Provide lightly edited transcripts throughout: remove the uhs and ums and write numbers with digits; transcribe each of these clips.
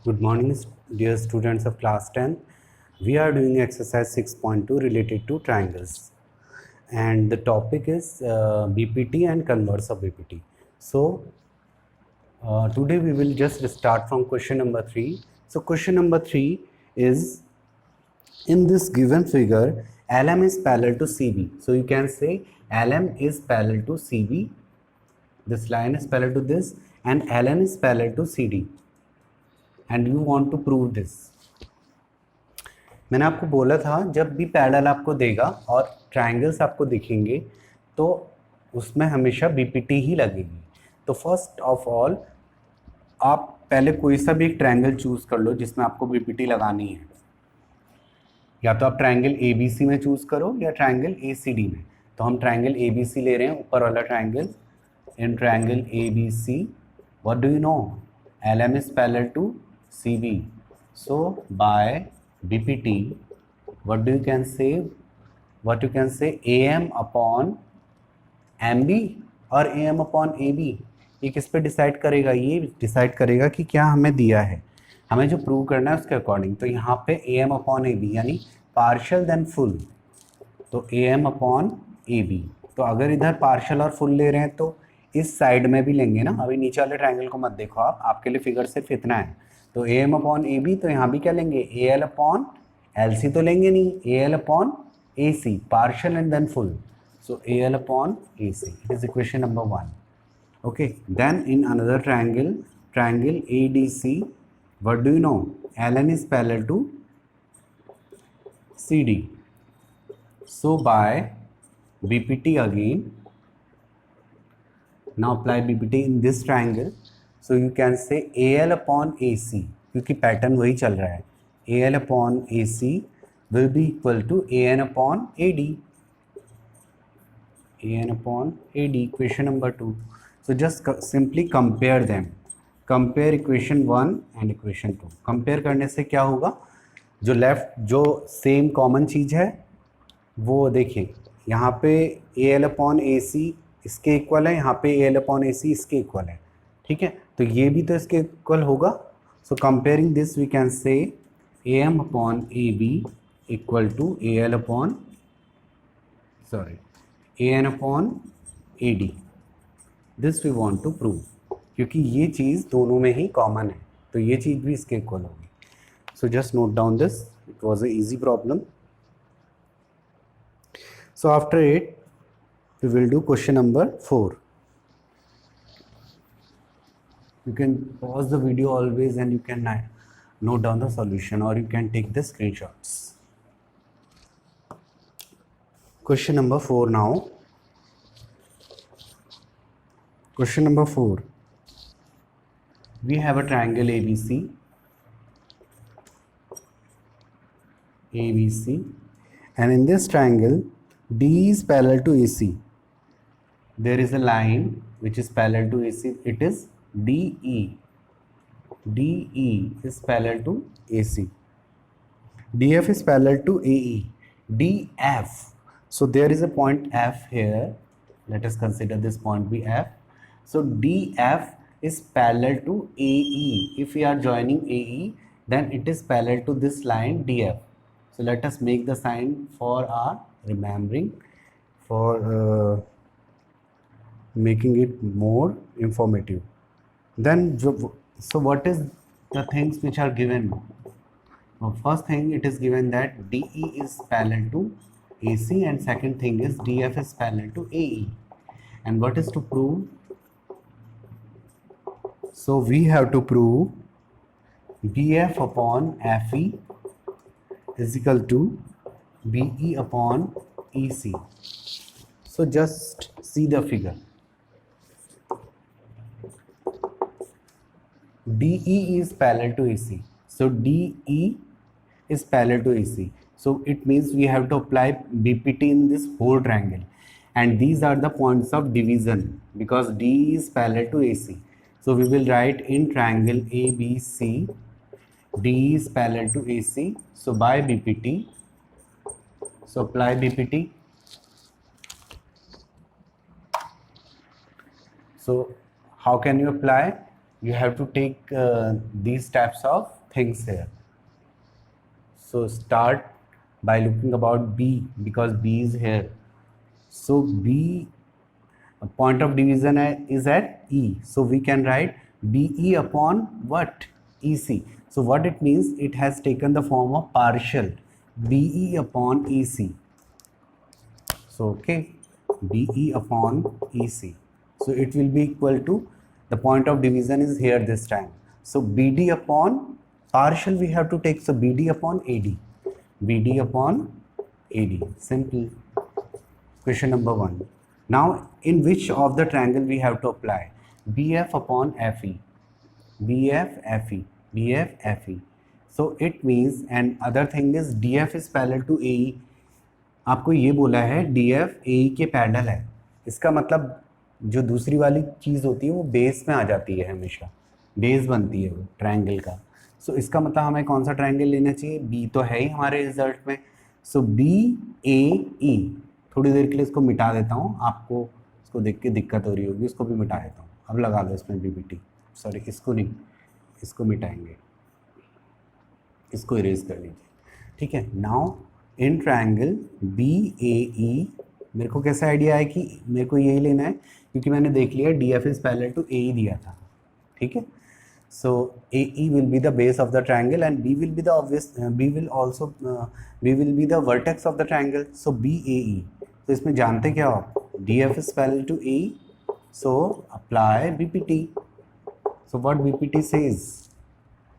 Good morning, dear students of class 10. We are doing exercise 6.2 related to triangles, and the topic is BPT and converse of BPT. So, today we will just start from question number 3. So, question number 3 is, in this given figure, LM is parallel to CB. So, you can say LM is parallel to CB. This line is parallel to this, and LN is parallel to CD. And you want to prove this. मैंने आपको बोला था जब भी parallel आपको देगा और triangles आपको दिखेंगे तो उसमें हमेशा बीपीटी ही लगेगी। तो फर्स्ट ऑफ ऑल आप पहले कोई सा भी एक ट्रायंगल चूज कर लो जिसमें आपको बीपीटी लगानी है। या तो आप ट्रायंगल एबीसी में चूज करो या ट्रायंगल एसीडी में। तो हम ट्रायंगल एबीसी ले रहे हैं, ऊपर वाला triangle. In triangle ABC what do you know, LM is parallel to CB. So by BPT, what you can say AM upon MB और AM upon AB, ये किस पे डिसाइड करेगा? ये डिसाइड करेगा कि क्या हमें दिया है, हमें जो प्रूव करना है उसके अकॉर्डिंग। तो यहाँ पे AM upon AB यानी पार्शियल देन फुल, तो AM upon AB। तो अगर इधर पार्शियल और फुल ले रहे हैं तो इस साइड में भी लेंगे ना। अभी नीचे वाले ट्रायंगल को मत देखो, आपके लिए फिगर सिर्फ इतना है। तो AM अपॉन AB, तो यहाँ भी क्या लेंगे? AL अपॉन LC तो लेंगे नहीं, AL upon AC, partial and then full. So AL upon AC, it is equation number 1। Okay, then in another triangle, triangle ADC, what do you know, LN is parallel to CD. So by BPT again, now apply BPT in this triangle. So you can say AL upon AC, क्योंकि pattern वही चल रहा है। AL upon AC will be equal to AN upon AD. AN upon AD, equation number 2. So just simply compare them. Compare equation 1 and equation 2. Compare करने से क्या होगा? जो लेफ्ट जो सेम कॉमन चीज़ है वो देखिए, यहाँ पे AL upon AC इसके इक्वल है, यहाँ पे AL upon AC इसके इक्वल है। ठीक है, तो ये भी तो इसके इक्वल होगा। So comparing this we can say AM upon AB equal to AL upon AN upon AD। This we want to prove, क्योंकि ये चीज़ दोनों में ही कॉमन है, तो ये चीज़ भी इसके इक्वल होगी। So just note down this, it was a easy problem. So after it we will do question number 4. You can pause the video always and you can note down the solution, or you can take the screenshots. Question number 4 now. Question number 4. We have a triangle ABC, and in this triangle D is parallel to AC. There is a line which is parallel to AC, it is DE. DE is parallel to AC. DF is parallel to AE. DF. So there is a point F here. Let us consider this point be F. So DF is parallel to AE. If we are joining AE, then it is parallel to this line DF. So let us make the sign for our remembering, for making it more informative. Then so what is the things which are given? First thing, it is given that DE is parallel to AC, and second thing is DF is parallel to AE. And what is to prove? So we have to prove BF upon FE is equal to BE upon EC. So just see the figure. DE is parallel to AC. So DE is parallel to AC. So it means we have to apply BPT in this whole triangle. And these are the points of division because DE is parallel to AC. So we will write in triangle ABC, DE is parallel to AC. So by BPT, so apply BPT. So how can you apply? you have to take these types of things here. So start by looking about B, because B is here. So B, point of division is at E, so we can write BE upon what? EC. So what it means, it has taken the form of partial BE upon EC. So okay, BE upon EC, so it will be equal to, the point of division is here this time, so BD upon partial we have to take, so BD upon AD, BD upon AD. Simple. Question number 1. Now in which of the triangle we have to apply? BF upon FE, BF FE, BF FE. So it means, and other thing is DF is parallel to AE. आपको ये बोला है DF AE के parallel है, इसका मतलब जो दूसरी वाली चीज़ होती है वो बेस में आ जाती है, हमेशा बेस बनती है वो ट्रायंगल का. सो इसका मतलब हमें कौन सा ट्रायंगल लेना चाहिए? बी तो है ही हमारे रिजल्ट में. सो BAE. थोड़ी देर के लिए इसको मिटा देता हूँ, आपको इसको देख के दिक्कत हो रही होगी, इसको भी मिटा देता हूँ. अब लगा दो इसमें BBT, सॉरी इसको नहीं, इसको मिटाएंगे, इसको इरेज कर लीजिए. ठीक है. नाउ इन ट्रायंगल BAE, मेरे को कैसा आइडिया है कि मेरे को यही लेना है, क्योंकि मैंने देख लिया DF is parallel to AE दिया था. ठीक है. So AE will be the base of the triangle and B will be the obvious, B will be the vertex of the triangle. So BAE. तो इसमें जानते क्या हो? DF is parallel to AE. So apply BPT. So what BPT says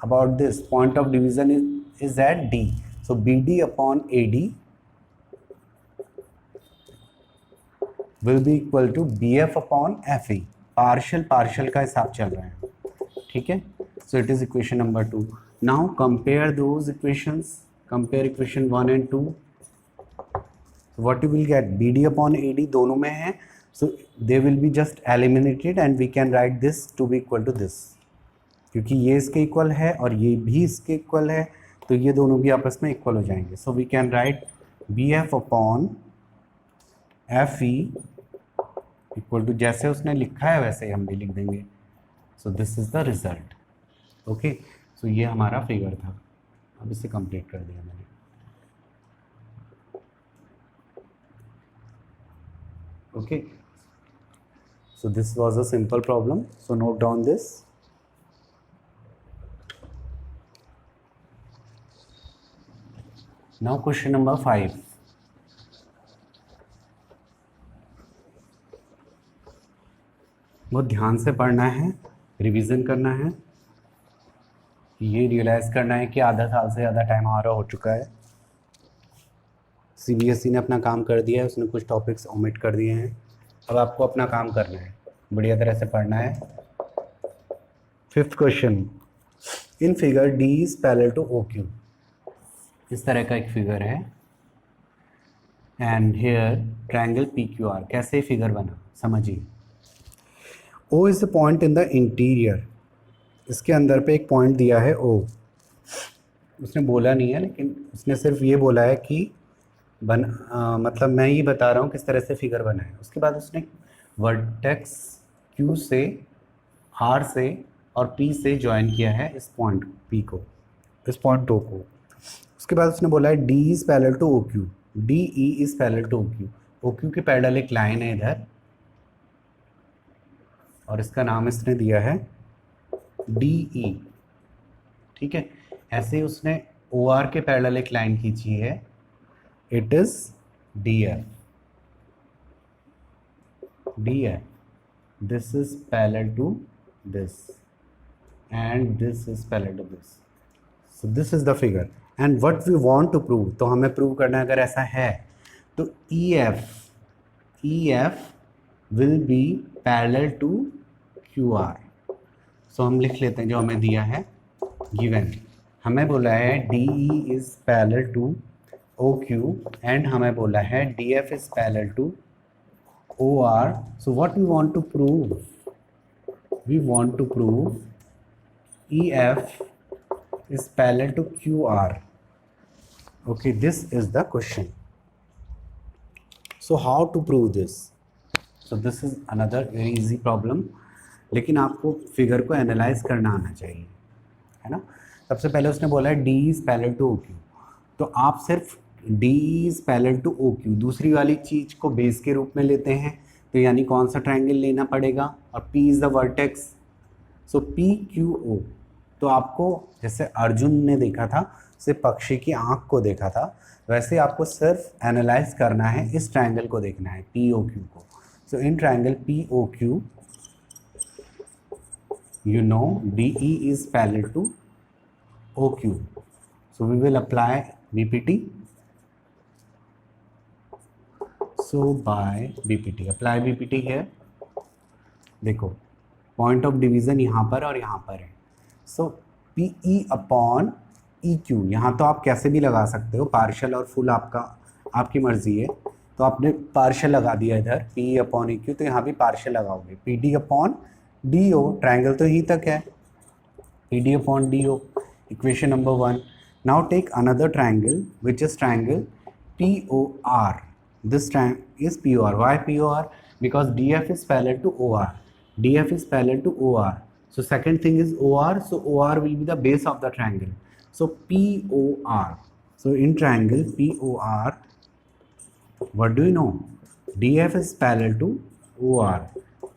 about this? Point of division is at D. So BD upon AD will be equal to BF upon FE. Partial का हिसाब चल रहा है. ठीक है. So it is equation number 2. Now compare those equations. Compare equation 1 and 2. So what you will get? BD upon AD दोनों में है. So they will be just eliminated and we can write this to be equal to this. क्योंकि ये इसके equal है और ये भी इसके इक्वल है, तो ये दोनों भी आपस में इक्वल हो जाएंगे. So we can write BF upon FE equal to, जैसे उसने लिखा है वैसे हम भी लिख देंगे. So this is the result. Okay. So ये हमारा फिगर था. अब इसे कंप्लीट कर दिया मैंने. Okay. So this was a simple problem. So note down this. Now question number 5. बहुत ध्यान से पढ़ना है, रिवीजन करना है, ये रियलाइज़ करना है कि आधा साल से ज़्यादा टाइम हमारा हो चुका है. CBSE ने अपना काम कर दिया है, उसने कुछ टॉपिक्स ओमिट कर दिए हैं. अब आपको अपना काम करना है, बढ़िया तरह से पढ़ना है. 5th question. In figure D is parallel to OQ. इस तरह का एक फिगर है एंड हेयर ट्रायंगल PQR. कैसे फिगर बना समझिए. O is the point in the interior. इसके अंदर पे एक पॉइंट दिया है O. उसने बोला नहीं है, लेकिन उसने सिर्फ ये बोला है कि मतलब मैं ये बता रहा हूँ किस तरह से फिगर बना है. उसके बाद उसने वर्टेक्स Q से, R से और P से ज्वाइन किया है इस पॉइंट P को, इस पॉइंट O को. उसके बाद उसने बोला है D is parallel to OQ. DE is parallel to OQ. OQ के पैरेलल एक लाइन है इधर और इसका नाम इसने दिया है DE. ठीक है. ऐसे ही उसने OR के पैरेलल एक लाइन खींची है, it is DF. This is parallel to this and this is parallel to this. So this is the figure and what we want to prove. तो हमें प्रूव करना है अगर ऐसा है तो EF will be parallel to QR. So हम लिख लेते हैं जो हमें दिया है गिवन. हमें बोला है DE is parallel to OQ and हमें बोला है DF is parallel to OR. So what we want to prove, we want to prove EF is parallel to QR. Okay, this is the question. So how to prove this? So this is another very easy problem. लेकिन आपको figure को analyse करना आना चाहिए, है ना। सबसे पहले उसने बोला है D is parallel to O Q, तो आप सिर्फ D is parallel to O Q दूसरी वाली चीज़ को बेस के रूप में लेते हैं, तो यानी कौन सा ट्रायंगल लेना पड़ेगा, और P is the vertex, so P Q O. तो आपको जैसे अर्जुन ने देखा था, सिर्फ पक्षी की आँख को देखा था, वैसे आपको सिर्फ एनालाइज करना है, इस ट्रायंगल को देखना है पी ओ क्यू को। So in triangle P O Q you know DE is parallel to OQ, so we will apply BPT. So by BPT, apply BPT here. देखो पॉइंट ऑफ डिवीज़न यहाँ पर और यहाँ पर है, सो PE अपॉन EQ, यहाँ तो आप कैसे भी लगा सकते हो, पार्शियल और फुल आपकी मर्जी है, तो आपने पार्शियल लगा दिया इधर PE अपॉन EQ, तो यहाँ भी पार्शियल लगाओगे, PD अपॉन DO, ट्रायंगल तो यहीं तक है, PD upon DO, equation number 1. Now take another triangle which is triangle POR. This triangle is POR. Why POR? Because DF is parallel to OR. DF is parallel to OR. So second thing is OR. So OR will be the base of the triangle. So POR. So in triangle POR, what do you know? DF is parallel to OR.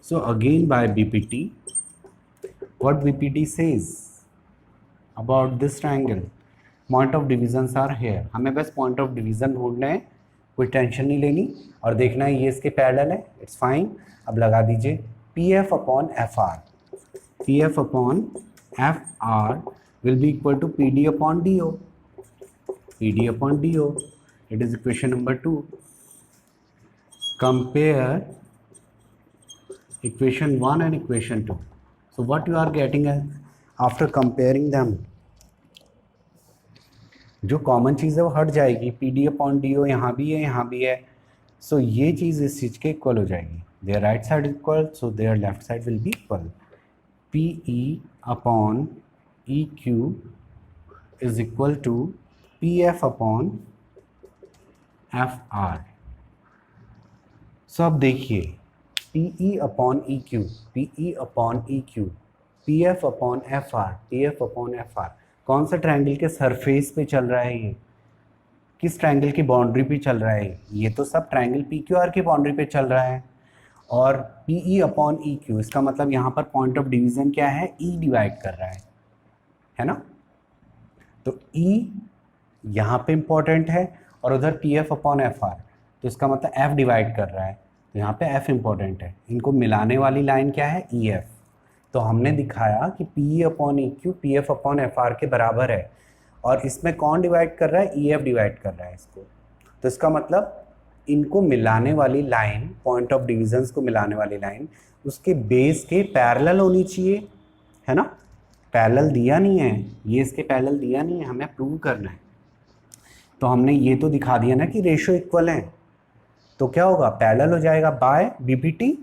So again by BPT, what BPT says about this triangle? Point of divisions are here. हमें बस point of division ढूंढना है, कोई tension नहीं लेनी, और देखना है ये इसके पैरेलल है, इट्स फाइन. अब लगा दीजिए PF upon FR. PF upon FR will be equal to PD upon DO. PD upon DO. It is equation number 2. Compare equation 1 and equation 2. So what you are getting after comparing them, जो common चीज़ है वो हट जाएगी, PD upon DO यहाँ भी है यहाँ भी है, सो ये चीज़ इस चीज़ के इक्वल हो जाएगी, there right side equal, so there left side will be equal. PE upon EQ is equal to PF upon FR. सो अब देखिए PE upon EQ, PE upon EQ, PF upon FR, PF upon FR, कौन सा triangle के surface पे चल रहा है, ये किस ट्रायंगल की बाउंड्री पे चल रहा है, ये तो सब ट्रायंगल PQR की बाउंड्री पे चल रहा है. और PE अपॉन EQ, इसका मतलब यहाँ पर पॉइंट ऑफ डिवीजन क्या है, E डिवाइड कर रहा है ना. तो E यहाँ पे इंपॉर्टेंट है और उधर PF अपॉन FR, तो इसका मतलब F डिवाइड कर रहा है, तो यहाँ पे F इंपॉर्टेंट है. इनको मिलाने वाली लाइन क्या है, EF. तो हमने दिखाया कि PE upon EQ PF upon FR के बराबर है, और इसमें कौन डिवाइड कर रहा है, EF डिवाइड कर रहा है इसको. तो इसका मतलब इनको मिलाने वाली लाइन, पॉइंट ऑफ डिविजन्स को मिलाने वाली लाइन उसके बेस के पैरेलल होनी चाहिए, है ना. पैरेलल दिया नहीं है, ये इसके पैरेलल दिया नहीं है, हमें प्रूव करना है. तो हमने ये तो दिखा दिया ना कि रेशो इक्वल है, तो क्या होगा, पैरेलल हो जाएगा by BPT,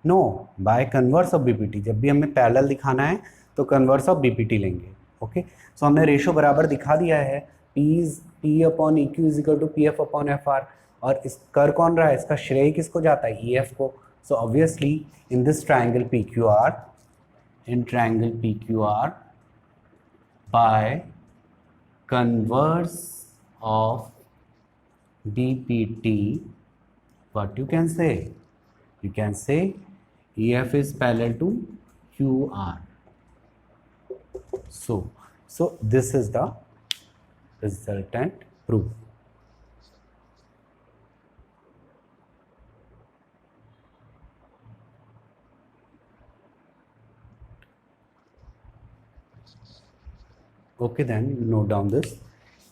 no by converse of BPT. जब भी हमें पैरेलल दिखाना है तो कन्वर्स ऑफ BPT लेंगे. ओके, सो हमने रेशो बराबर दिखा दिया है, P upon EQ is equal to PF upon FR. और इस कर कौन रहा है, इसका श्रेय किसको जाता है, EF को. So obviously in this triangle PQR, in triangle PQR bye converse of BPT, what you can say, you can say EF is parallel to QR. So this is the resultant proof. Okay, then you note down this,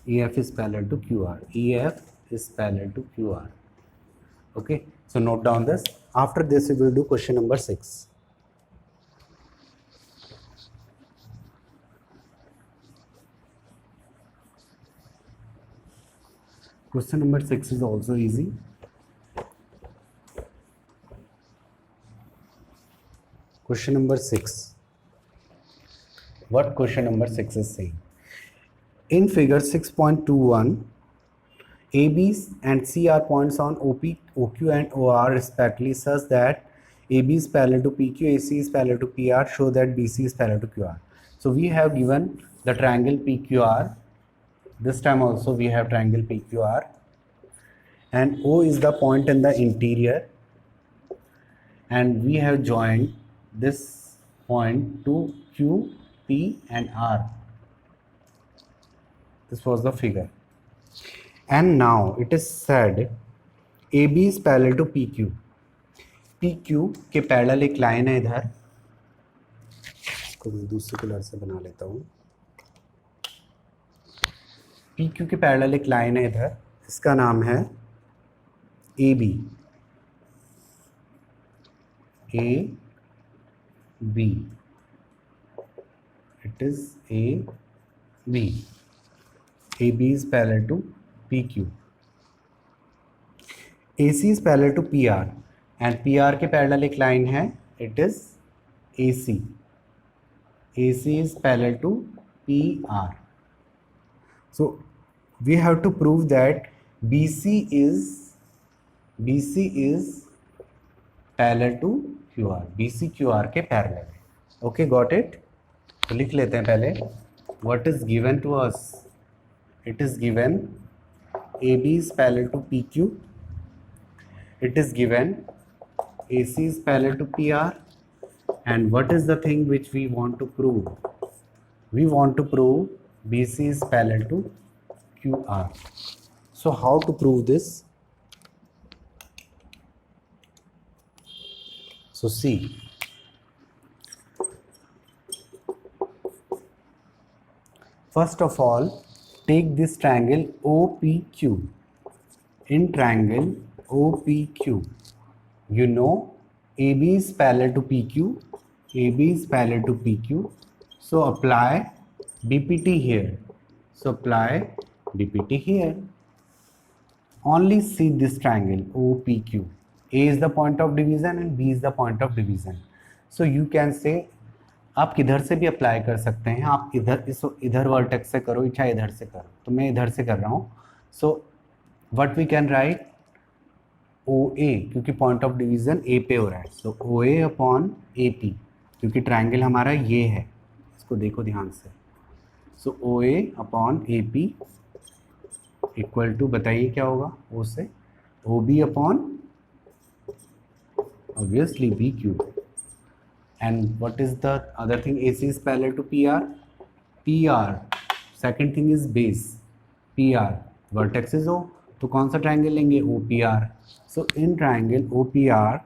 EF is parallel to QR, EF is parallel to QR. Okay, so note down this. After this we will do question number 6. Question number 6 is also easy. Question number 6. What question number 6 is saying? In figure 6.21, AB and C are points on OP, OQ and OR respectively, such that AB is parallel to PQ, AC is parallel to PR, show that BC is parallel to QR. So we have given the triangle PQR. This time also we have triangle PQR, and O is the point in the interior, and we have joined this point to Q, P and R. This was the figure. And now it is said AB is parallel to PQ. PQ के parallel एक line है इधर, इसको मैं दूसरे colour से बना लेता हूँ। PQ के पैरेलल एक लाइन है इधर, इसका नाम है AB। AB, it is AB. AB is parallel to PQ. AC is parallel to PR, and PR के पैरेलल एक लाइन है, it is AC. AC is parallel to PR. So we have to prove that BC is parallel to QR. BC QR के parallel है. Okay, got it? तो लिख लेते हैं पहले. What is given to us? It is given AB is parallel to PQ. It is given AC is parallel to PR. And what is the thing which we want to prove? We want to prove BC is parallel to QR. So how to prove this? So see, first of all, take this triangle OPQ. In triangle OPQ, you know AB is parallel to PQ. AB is parallel to PQ. So apply BPT here. So apply BPT here. Only see this triangle OPQ. A is the point of division and B is the point of division. So you can say, आप किधर से भी apply कर सकते हैं. आप इधर vertex से करो, चाहे इधर से करो. तो मैं इधर से कर रहा हूँ. So what we can write, OA, क्योंकि पॉइंट ऑफ डिवीजन A पे हो रहा है. सो OA अपॉन AP, क्योंकि ट्राइंगल हमारा ये है. इसको देखो ध्यान से. So OA upon AP equal to, बताइए क्या होगा O से, OB upon obviously BQ. And what is the other thing? AC is parallel to PR. PR, second thing is base. PR, vertex is O. तो कौन सा triangle लेंगे? OPR. So in triangle OPR,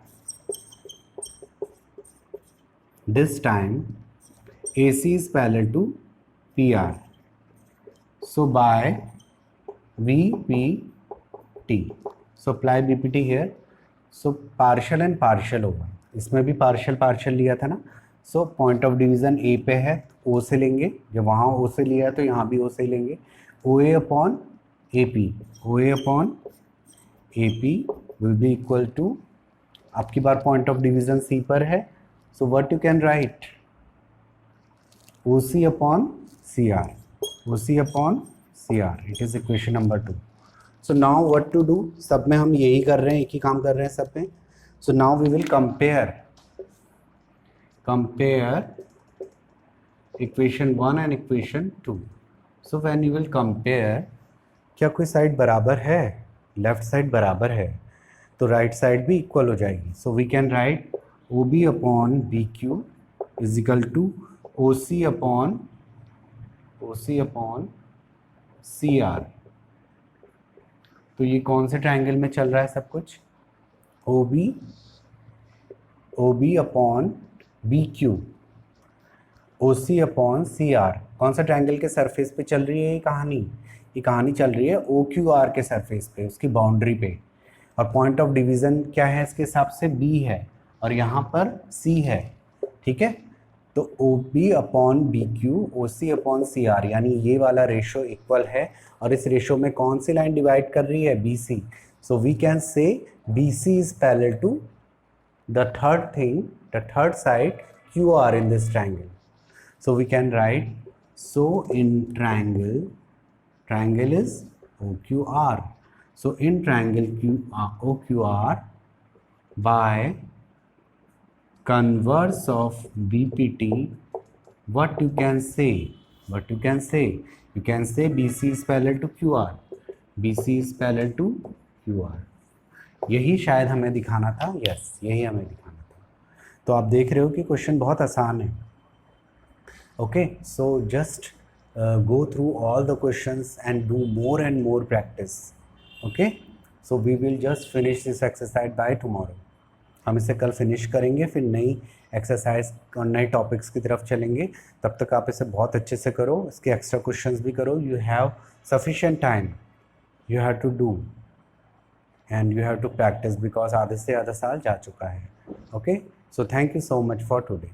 this time AC is parallel to PR. So by VPT. So apply BPT here. So partial and partial होगा, इसमें भी partial partial लिया था ना. So point of division A पे है, O से लेंगे. जब वहाँ O से लिया है तो यहाँ भी O से लेंगे. OA upon AP, OA upon AP will be equal to, आपकी बार पॉइंट ऑफ डिवीजन C पर है. So what you can write, OC upon CR. OC upon CR, it is equation number 2. So now what to do, सब में हम यही कर रहे हैं, एक ही काम कर रहे हैं सब में. So now we will compare equation 1 and equation 2. So when you will compare, क्या कोई साइड बराबर है? लेफ्ट साइड बराबर है तो राइट साइड भी इक्वल हो जाएगी. So we can write OB upon BQ is equal to OC upon CR. तो ये कौन से ट्राइंगल में चल रहा है सब कुछ? OB upon BQ, OC upon CR. कौन सा ट्राइंगल के सरफेस पे चल रही है ये कहानी? ये कहानी चल रही है OQR के सरफेस पे, उसकी बाउंड्री पे. और पॉइंट ऑफ डिवीज़न क्या है इसके हिसाब से? B है, और यहाँ पर C है. ठीक है, तो OB upon BQ, OC upon CR, यानी ये वाला रेशो इक्वल है. और इस रेशो में कौन सी लाइन डिवाइड कर रही है? BC. So we can say BC is parallel to the third side QR in this triangle. So we can write, so in triangle is OQR. So in triangle OQR, by converse of BPT, what you can say? What you can say? You can say BC is parallel to QR. BC is parallel to QR. यही शायद हमें दिखाना था. Yes, यही हमें दिखाना था. तो आप देख रहे हो कि क्वेश्चन बहुत आसान है. Okay, so just go through all the questions and do more and more practice. Okay, so we will just finish this exercise by tomorrow. हम इसे कल फिनिश करेंगे, फिर नई एक्सरसाइज और नए टॉपिक्स की तरफ चलेंगे. तब तक आप इसे बहुत अच्छे से करो, इसके एक्स्ट्रा क्वेश्चंस भी करो. You have sufficient time, you have to do and you have to practise, because आधे से ज़्यादा साल जा चुका है. Okay, so thank you so much for today.